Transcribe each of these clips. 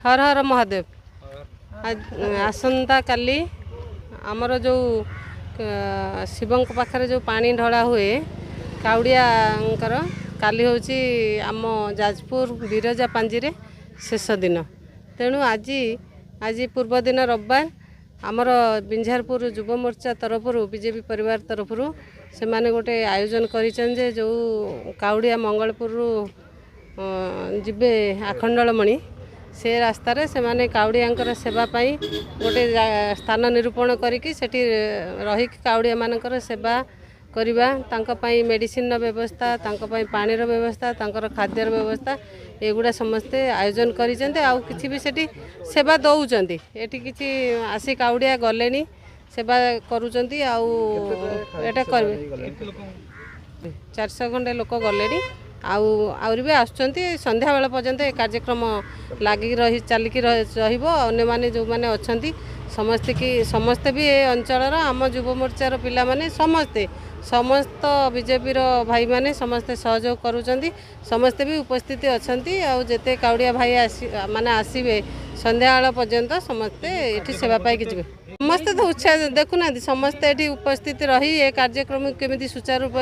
हर हर महादेव। आसंता काली आमर जो शिवं पाखे जो पानी ढला हुए काउड़ियाकर काली हूँ आम जाजपुर बिरजा पांजी रे शेष दिन। तेणु आज आज पूर्व दिन रविवार आमर बिंझारपुर युव मोर्चा तरफ बीजेपी परिवार तरफ से माने गोटे आयोजन करिछन जे जो काउड़िया मंगलपुर जिबे आखंडलमणि से रास्तार से माने काउड़िया सेवा पाई गोटे स्थान निरूपण करिकी सेठी रही काउड़िया मानकर सेवा करिबा तांका पाई मेडिसिन व्यवस्था तांका पाई पानीर व्यवस्था तांकर खाद्यर व्यवस्था एगुड़ा समस्ते आयोजन करिसेंते आउ किछि भी सेठी सेवा दउचंती एठी किछि आसी काउड़िया गलेनी सेवा करूचंती आउ एटा करबे 400 खंडे लोक गलेनी आउरी भी आसुचंती संध्या बेला पर्यंत ए कार्यक्रम लागी रही चलिकी रहिबो। अन्य माने जो माने अछंती समस्ते भी ए अंचलर आम युव मोर्चार पिला माने समस्त बीजेपी भाई माने समस्ते सहयोग करूचंती समस्ते भी उपस्थित अछंती आउ जेते काउड़िया भाई माने आसीबे संध्या बेला पर्यंत समस्ते एठी सेवा पाई कि जिवे। समस्ते तो उत्साह देखुना समस्ते एठी उपस्थित रही ए कार्यक्रम केमिति सुचारू रूप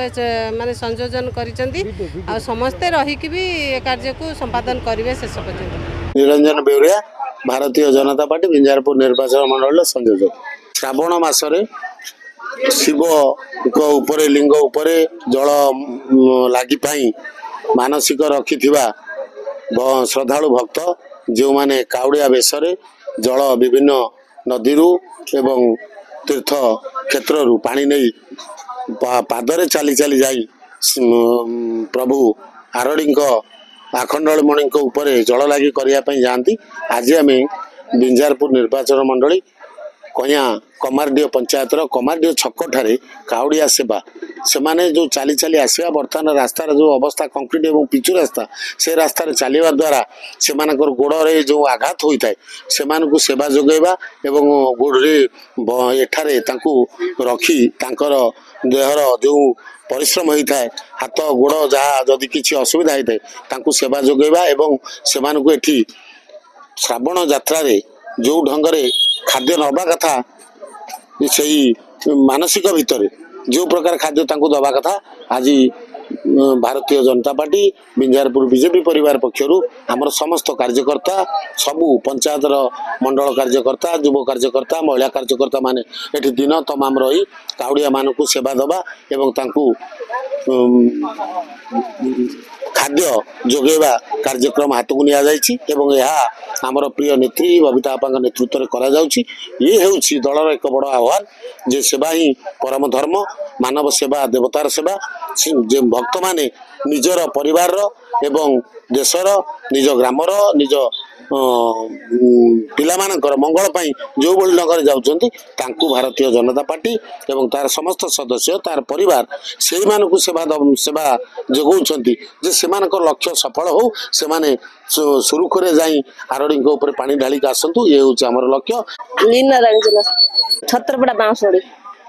माने संयोजन करिसंती आ समस्ते रही कि भी ए कार्य को संपादन करिवे शेष पर्यंत। निरंजन बेउरिया भारतीय जनता पार्टी बिंझारपुर निर्वाचन मंडल संयोजक। श्रावण मासरे शिव उपरे लिंग उपरे जल लागि पाई मानसिक रखिथिबा श्रद्धालु भक्त जो माने काउड़िया बेसरे जल विभिन्न नदीरू एवं तीर्थ क्षेत्रु पानी नहीं पादरे चली चली जाई प्रभु आरड़ी आखंडलमणि उपरे जल लगी करने जाती। आज आम बिंझारपुर निर्वाचन मंडली कया कमारडीह पंचायत कमारडीह छक ठारे काउड़िया सेवा से माने जो चली चली आसवा बर्तमान रास्तार जो अवस्था कंक्रीट एवं पिचु रास्ता से रास्तार चलवा द्वारा से गोड़े जो आघात होता है से सेवा जोगेबा एवं गोड़े एठारे रखी देहर जो परिश्रम होता है हाथ गोड़ जहाँ जदि किसी असुविधा होता है सेवा जोगेबा एवं से श्रावण यात्रा जो ढंगरे खाद्य नवा कथा से मानसिक भितर जो प्रकार खाद्य दवा कथा आज भारतीय जनता पार्टी बिंझारपुर बीजेपी परिवार पक्षर आमर समस्त कार्यकर्ता सबू पंचायत मंडल कार्यकर्ता युव कार्यकर्ता महिला कार्यकर्ता माने एठी दिन तमाम रही काउड़िया मानकु सेवा दबा एवं तांकु खाद्य जोगेबा कार्यक्रम हाथ को निया जायछि एवं यह आमर प्रिय नेत्री बबीता आपा नेतृत्व में करा जाउछि। ये हेउछि दलर एक बड़ आह्वान जे सेवा ही परम धर्म मानव सेवा देवतार सेवा जे भक्त माने निजर परिवार एवं देशर निज ग्रामर निज पिलामानकर मंगल पाई जो बड़ी नगर जाउछंती तांकु भारतीय जनता पार्टी एवं तार समस्त सदस्य तार परिवार से मानकु सेवा जोगौछंती जे सेमानकर लक्ष्य सफल हो से माने सुरुखुरे जाई आरडी ऊपर पानी ढाली आसतु ये हूँ आमर लक्ष्य। लीना रंजना छत्रपड़ा बाँसड़ी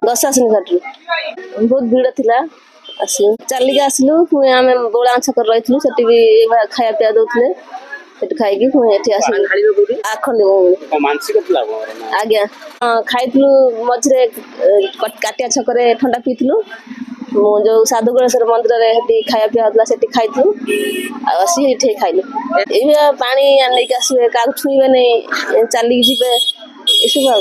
दशाश्विनी घाटू बहुत भीड़ थिला चलिक आसलु पुणी आम बोला छक रही से खाया पिया दौले खाई आखंड आज्ञा खाइलु मझे काटिया छक ठंडा पीलु जो साधु गणेश्वर मंदिर में खाया पिया होता से खाई खाइलु ये पानी आस छुईबे नहीं चलिक जी ये सब।